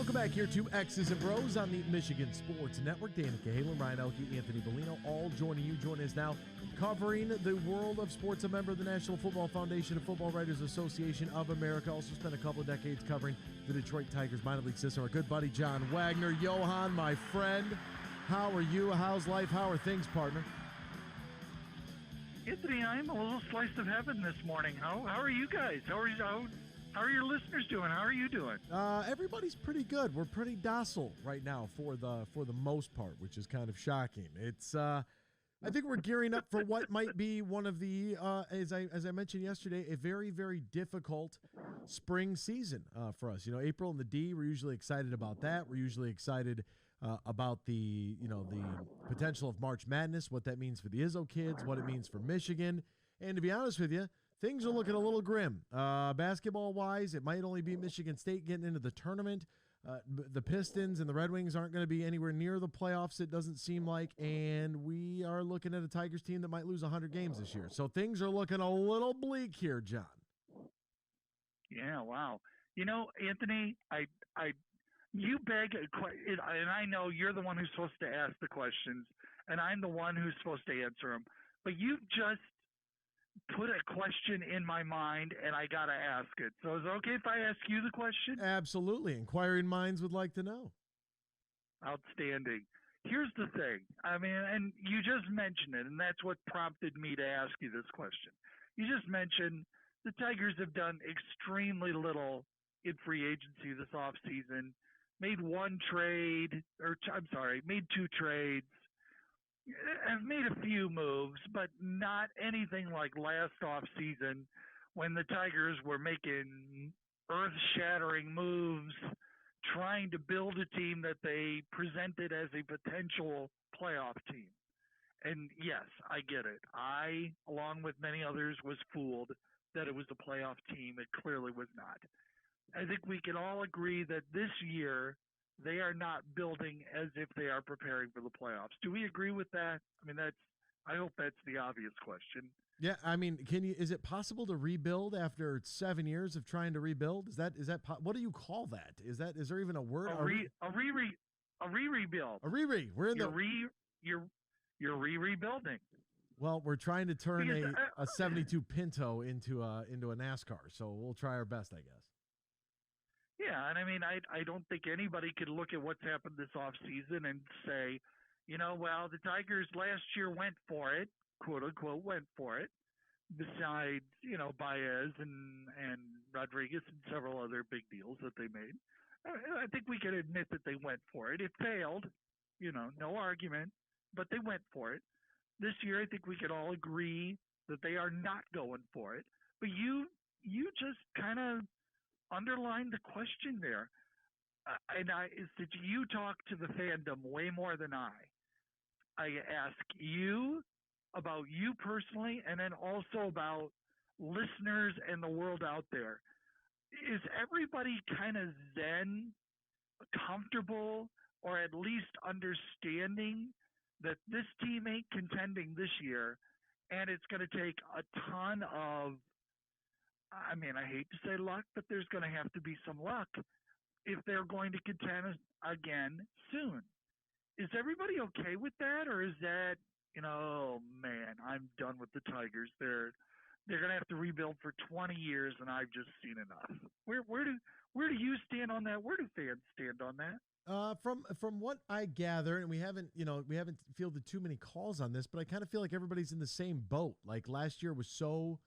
Welcome back here to X's and Bros on the Michigan Sports Network. Danica Halen, Ryan Elke, Anthony Bellino, all joining you. Join us now covering the world of sports. A member of the National Football Foundation and Football Writers Association of America. Also spent a couple of decades covering the Detroit Tigers minor league system. Our good buddy John Wagner. Johan, my friend, how are you? How's life? How are things, partner? Anthony, I'm a little slice of heaven this morning. How are you guys? How are your listeners doing? How are you doing? Everybody's pretty good. We're pretty docile right now for the most part, which is kind of shocking. It's I think we're gearing up for what might be one of the as I mentioned yesterday, a very, very difficult spring season for us. You know, April and the D, we're usually excited about that. We're usually excited about the potential of March Madness, what that means for the Izzo kids, what it means for Michigan. And to be honest with you, things are looking a little grim. Basketball-wise, it might only be Michigan State getting into the tournament. The Pistons and the Red Wings aren't going to be anywhere near the playoffs, it doesn't seem like. And we are looking at a Tigers team that might lose 100 games this year. So things are looking a little bleak here, John. Yeah, wow. You know, Anthony, you beg a question, and I know you're the one who's supposed to ask the questions, and I'm the one who's supposed to answer them. But you've just put a question in my mind, and I got to ask it. So is it okay if I ask you the question? Absolutely. Inquiring minds would like to know. Outstanding. Here's the thing. I mean, and you just mentioned it, and that's what prompted me to ask you this question. You just mentioned the Tigers have done extremely little in free agency this offseason. Made two trades. I've made a few moves, but not anything like last offseason when the Tigers were making earth-shattering moves, trying to build a team that they presented as a potential playoff team. And yes, I get it. I, along with many others, was fooled that it was a playoff team. It clearly was not. I think we can all agree that this year they are not building as if they are preparing for the playoffs. Do we agree with that? I mean, I hope that's the obvious question. Yeah, I mean, is it possible to rebuild after 7 years of trying to rebuild? Is that what do you call that? Is there even a word? A re-rebuild. We're in you're rebuilding. Well, we're trying to turn a 72 Pinto into a NASCAR, so we'll try our best, I guess. Yeah, and I mean, I don't think anybody could look at what's happened this offseason and say, well, the Tigers last year went for it, quote unquote, went for it. Besides, Baez and Rodriguez and several other big deals that they made, I think we could admit that they went for it. It failed, no argument, but they went for it. This year, I think we could all agree that they are not going for it. But you just kind of underlined the question there. Is that you talk to the fandom way more than I ask you about you personally, and then also about listeners and the world out there. Is everybody kind of then comfortable, or at least understanding that this team ain't contending this year, and it's going to take a ton of, I mean, I hate to say luck, but there's going to have to be some luck if they're going to contend again soon? Is everybody okay with that, or is that, oh man, I'm done with the Tigers. They're going to have to rebuild for 20 years, and I've just seen enough. Where do you stand on that? Where do fans stand on that? From what I gather, and we haven't fielded too many calls on this, but I kind of feel like everybody's in the same boat. Like last year was so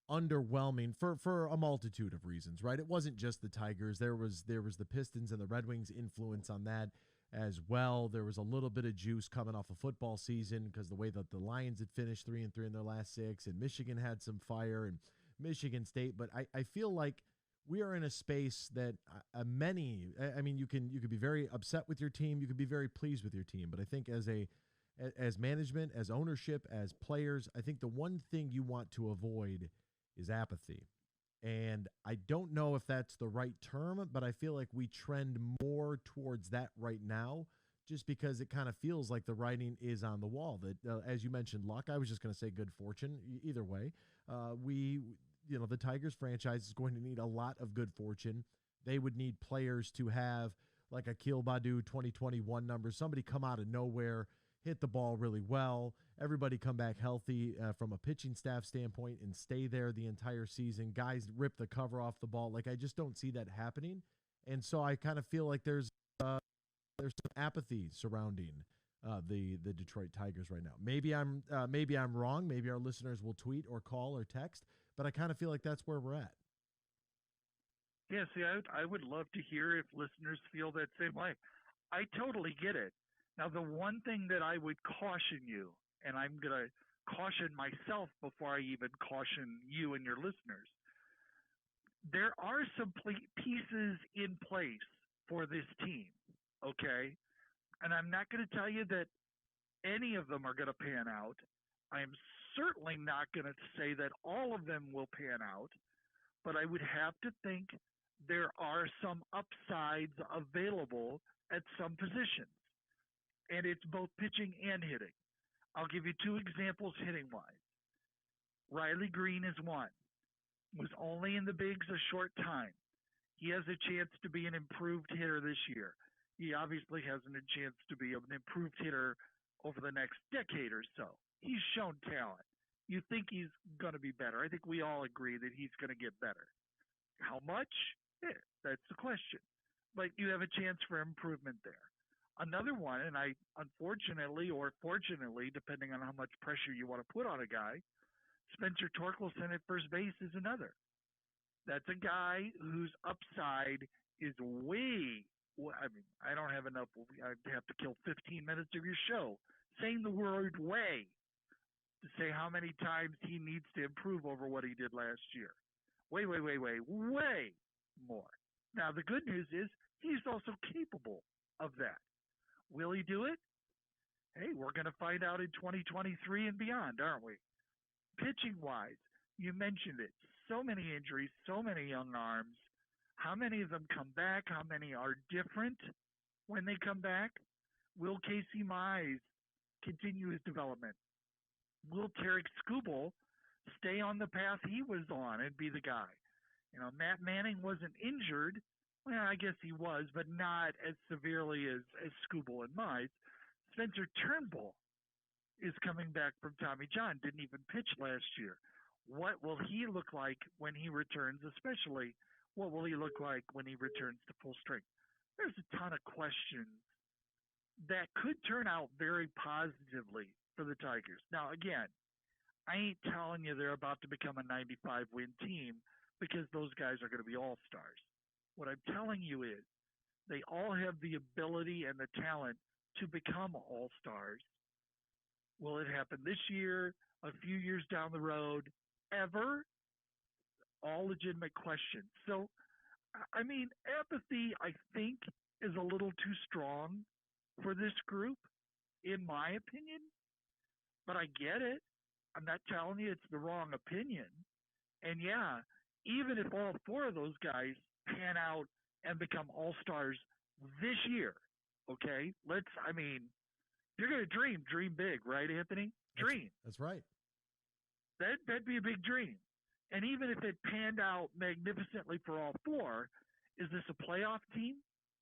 underwhelming for a multitude of reasons, right? It wasn't just the Tigers. There was the Pistons and the Red Wings influence on that as well. There was a little bit of juice coming off a football season because the way that the Lions had finished 3-3 in their last 6, and Michigan had some fire, and Michigan State. But I feel like we are in a space that I mean, you could be very upset with your team. You could be very pleased with your team. But I think as management, as ownership, as players, I think the one thing you want to avoid is apathy. And I don't know if that's the right term, but I feel like we trend more towards that right now, just because it kind of feels like the writing is on the wall. That, as you mentioned, luck, I was just going to say good fortune. Either way, the Tigers franchise is going to need a lot of good fortune. They would need players to have like Akil Badu 2021 numbers. Somebody come out of nowhere, hit the ball really well. Everybody come back healthy from a pitching staff standpoint and stay there the entire season. Guys rip the cover off the ball. Like, I just don't see that happening. And so I kind of feel like there's some apathy surrounding the Detroit Tigers right now. Maybe I'm wrong. Maybe our listeners will tweet or call or text, but I kind of feel like that's where we're at. Yeah, see, I would love to hear if listeners feel that same way. I totally get it. Now, the one thing that I would caution you, and I'm going to caution myself before I even caution you and your listeners, there are some pieces in place for this team, okay? And I'm not going to tell you that any of them are going to pan out. I am certainly not going to say that all of them will pan out, but I would have to think there are some upsides available at some positions. And it's both pitching and hitting. I'll give you two examples hitting-wise. Riley Green is one. Was only in the bigs a short time. He has a chance to be an improved hitter this year. He obviously has a chance to be an improved hitter over the next decade or so. He's shown talent. You think he's going to be better. I think we all agree that he's going to get better. How much? Yeah, that's the question. But you have a chance for improvement there. Another one, and I unfortunately or fortunately, depending on how much pressure you want to put on a guy, Spencer Torkelson at first base is another. That's a guy whose upside is way, I mean, I don't have enough, I'd have to kill 15 minutes of your show saying the word way to say how many times he needs to improve over what he did last year. Way more. Now, the good news is he's also capable of that. Will he do it? Hey, we're going to find out in 2023 and beyond, aren't we? Pitching-wise, you mentioned it. So many injuries, so many young arms. How many of them come back? How many are different when they come back? Will Casey Mize continue his development? Will Tarek Skubal stay on the path he was on and be the guy? You know, Matt Manning wasn't injured. Well, I guess he was, but not as severely as Skubal and Mize. Spencer Turnbull is coming back from Tommy John, didn't even pitch last year. What will he look like when he returns, especially what will he look like when he returns to full strength? There's a ton of questions that could turn out very positively for the Tigers. Now, again, I ain't telling you they're about to become a 95-win team because those guys are going to be all-stars. What I'm telling you is they all have the ability and the talent to become all-stars. Will it happen this year, a few years down the road, ever? All legitimate questions. So, I mean, apathy, I think, is a little too strong for this group, in my opinion. But I get it. I'm not telling you it's the wrong opinion. And yeah, even if all four of those guys pan out and become all-stars this year, okay? You're going to dream big, right, Anthony? Dream. That's right. That'd be a big dream. And even if it panned out magnificently for all four, is this a playoff team?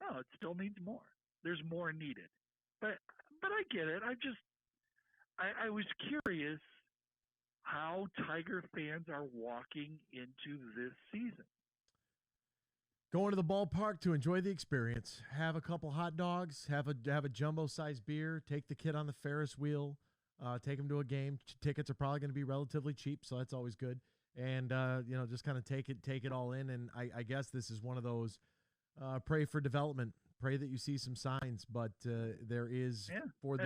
No, it still needs more. There's more needed. But I get it. I was curious how Tiger fans are walking into this season. Going to the ballpark to enjoy the experience, have a couple hot dogs, have a jumbo-sized beer, take the kid on the Ferris wheel, take him to a game. Tickets are probably going to be relatively cheap, so that's always good. And just kind of take it all in. And I guess this is one of those pray for development, pray that you see some signs. But there is for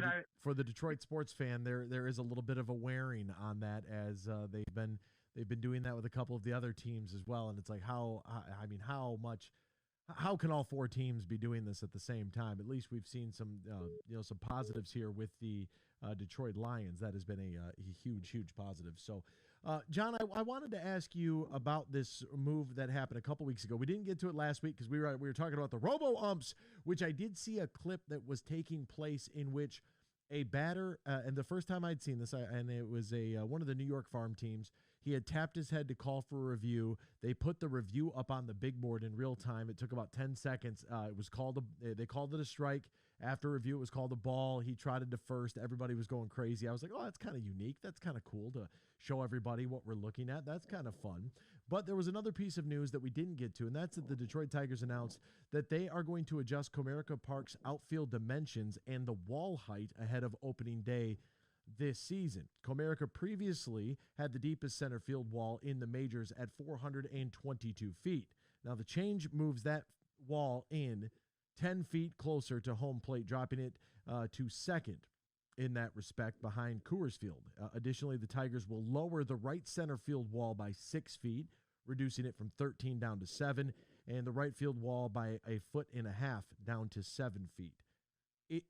the Detroit sports fan, there is a little bit of a wearing on that as they've been doing that with a couple of the other teams as well. And it's like how can all four teams be doing this at the same time? At least we've seen some positives here with the Detroit Lions. That has been a huge positive. So, John, I wanted to ask you about this move that happened a couple weeks ago. We didn't get to it last week because we were talking about the robo-umps, which I did see a clip that was taking place in which a batter, and the first time I'd seen this, and it was one of the New York farm teams. He had tapped his head to call for a review. They put the review up on the big board in real time. It took about 10 seconds. It was called they called it a strike. After review, it was called a ball. He trotted to first. Everybody was going crazy. I was like, oh, that's kind of unique. That's kind of cool to show everybody what we're looking at. That's kind of fun. But there was another piece of news that we didn't get to, and that's that the Detroit Tigers announced that they are going to adjust Comerica Park's outfield dimensions and the wall height ahead of opening day this season. Comerica previously had the deepest center field wall in the majors at 422 feet. Now, the change moves that wall in 10 feet closer to home plate, dropping it to second in that respect behind Coors Field. Additionally, the Tigers will lower the right center field wall by 6 feet, reducing it from 13 down to 7, and the right field wall by 1.5 feet down to 7 feet.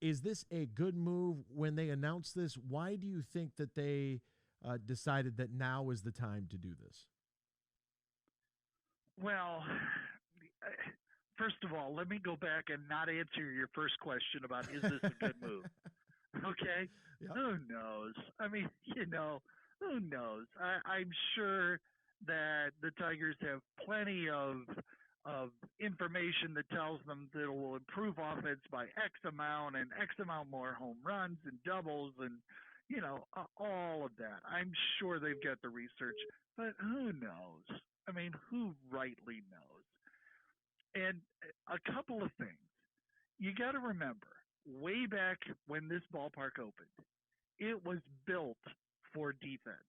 Is this a good move? When they announced this, why do you think that they decided that now is the time to do this? Well, first of all, let me go back and not answer your first question about is this a good move? Okay? Yep. Who knows? I mean, who knows? I'm sure that the Tigers have plenty of information that tells them that it will improve offense by X amount and X amount more home runs and doubles and, all of that. I'm sure they've got the research, but who knows? I mean, who rightly knows? And a couple of things. You got to remember, way back when this ballpark opened, it was built for defense,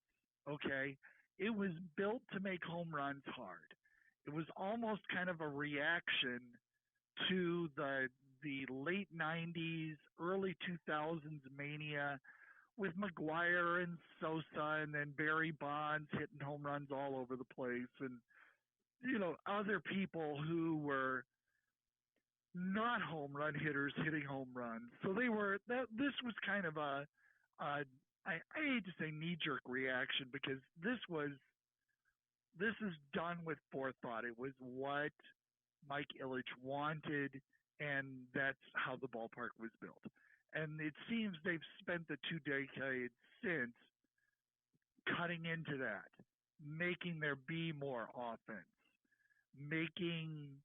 okay? It was built to make home runs hard. It was almost kind of a reaction to the late 90s, early 2000s mania with McGuire and Sosa and then Barry Bonds hitting home runs all over the place and, other people who were not home run hitters hitting home runs. So this was kind of I hate to say knee-jerk reaction because this is done with forethought. It was what Mike Ilitch wanted, and that's how the ballpark was built. And it seems they've spent the 2 decades since cutting into that, making there be more offense, making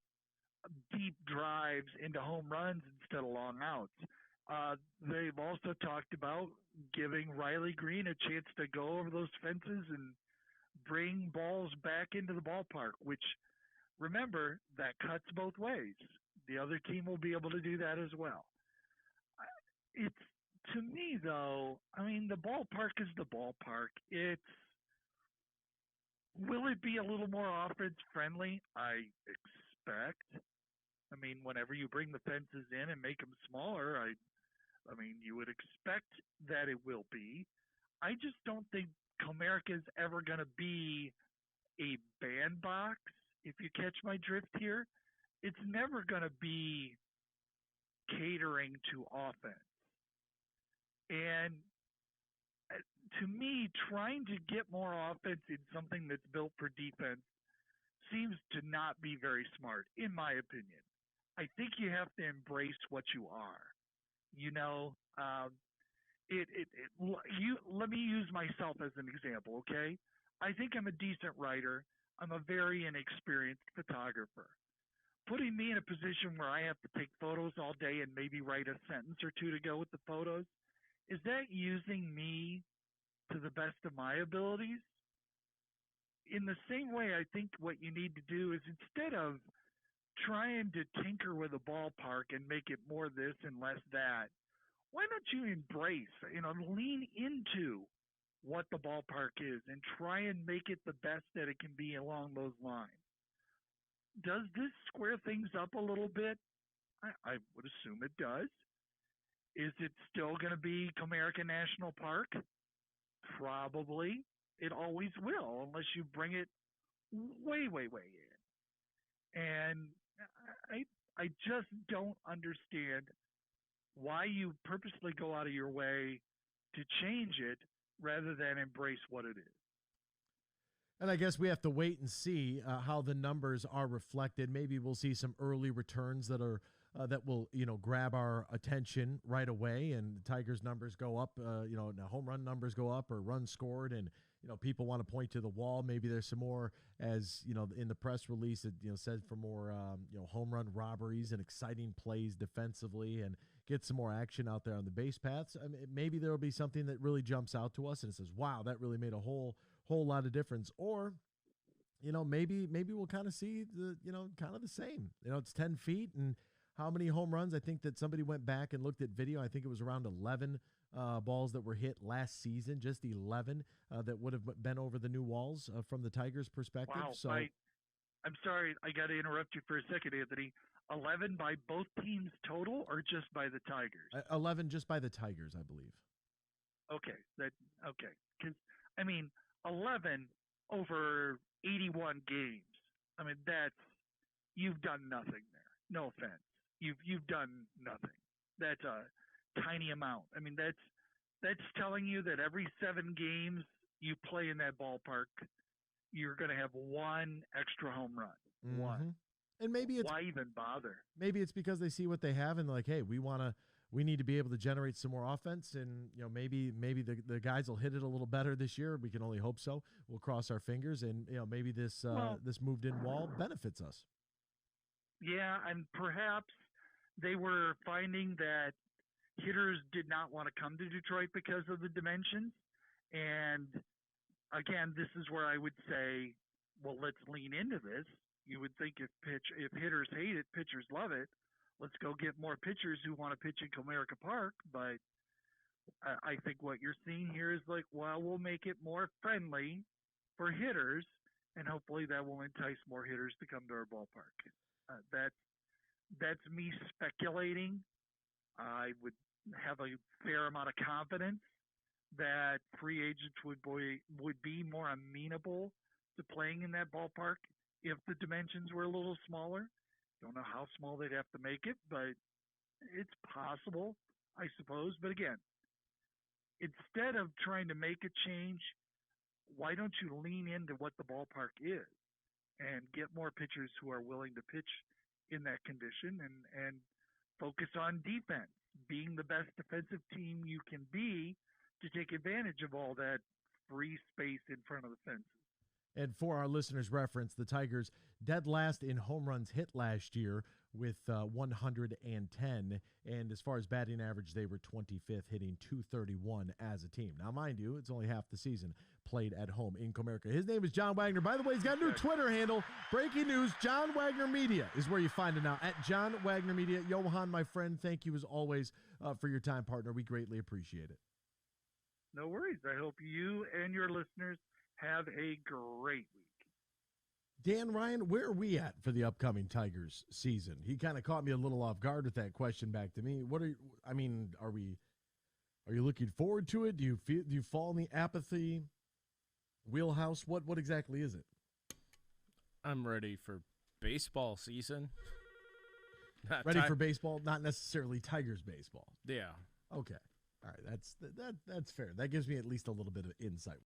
deep drives into home runs instead of long outs. They've also talked about giving Riley Green a chance to go over those fences and bring balls back into the ballpark, which, remember, that cuts both ways. The other team will be able to do that as well. It's, to me, though, I mean, the ballpark is the ballpark. Will it be a little more offense-friendly? I expect. I mean, whenever you bring the fences in and make them smaller, I mean, you would expect that it will be. I just don't think Comerica is ever going to be a bandbox, if you catch my drift here. It's never going to be catering to offense. And to me, trying to get more offense in something that's built for defense seems to not be very smart, in my opinion. I think you have to embrace what you are. Let me use myself as an example, okay? I think I'm a decent writer. I'm a very inexperienced photographer. Putting me in a position where I have to take photos all day and maybe write a sentence or two to go with the photos, is that using me to the best of my abilities? In the same way, I think what you need to do is, instead of trying to tinker with a ballpark and make it more this and less that, why don't you embrace, lean into what the ballpark is and try and make it the best that it can be along those lines? Does this square things up a little bit? I would assume it does. Is it still going to be Comerica National Park? Probably. It always will, unless you bring it way, way, way in. And I just don't understand why you purposely go out of your way to change it rather than embrace what it is. And I guess we have to wait and see how the numbers are reflected. Maybe we'll see some early returns that are that will grab our attention right away, and the Tigers numbers go up. Home run numbers go up or runs scored, and people want to point to the wall. Maybe there's some more, as in the press release, it said for more home run robberies and exciting plays defensively, and get some more action out there on the base paths. I mean, maybe there will be something that really jumps out to us and it says, wow, that really made a whole lot of difference. Or maybe we'll kind of see the kind of the same. It's 10 feet, and how many home runs? I think that somebody went back and looked at video. I think it was around 11 balls that were hit last season, just 11 that would have been over the new walls from the Tigers' perspective. Wow. So I'm sorry, I got to interrupt you for a second, Anthony. 11 by both teams total, or just by the Tigers? 11 just by the Tigers, I believe. Okay, because 11 over 81 games. I mean, you've done nothing there. No offense, you've done nothing. That's a tiny amount. I mean, that's telling you that every 7 games you play in that ballpark, you're going to have one extra home run. Mm-hmm. One. And maybe it's why even bother? Maybe it's because they see what they have and they're like, hey, we need to be able to generate some more offense, and maybe the guys will hit it a little better this year. We can only hope so. We'll cross our fingers, and maybe this this moved in wall benefits us. Yeah, and perhaps they were finding that hitters did not want to come to Detroit because of the dimensions. And again, this is where I would say, well, let's lean into this. You would think if hitters hate it, pitchers love it. Let's go get more pitchers who want to pitch in Comerica Park. But I think what you're seeing here is like, well, we'll make it more friendly for hitters, and hopefully that will entice more hitters to come to our ballpark. That's me speculating. I would have a fair amount of confidence that free agents would be more amenable to playing in that ballpark if the dimensions were a little smaller. Don't know how small they'd have to make it, but it's possible, I suppose. But again, instead of trying to make a change, why don't you lean into what the ballpark is and get more pitchers who are willing to pitch in that condition, and focus on defense, being the best defensive team you can be to take advantage of all that free space in front of the fences. And for our listeners' reference, the Tigers dead last in home runs hit last year with 110. And as far as batting average, they were 25th, hitting .231 as a team. Now, mind you, it's only half the season played at home in Comerica. His name is John Wagner. By the way, he's got a new Twitter handle. Breaking news, John Wagner Media is where you find it now, at John Wagner Media. Johan, my friend, thank you as always for your time, partner. We greatly appreciate it. No worries. I hope you and your listeners have a great week. Dan Ryan, where are we at for the upcoming Tigers season? He kind of caught me a little off guard with that question back to me. Are you looking forward to it? Do you fall in the apathy wheelhouse? What exactly is it? I'm ready for baseball season. Ready for baseball, not necessarily Tigers baseball. Yeah. Okay. All right, that's fair. That gives me at least a little bit of insight.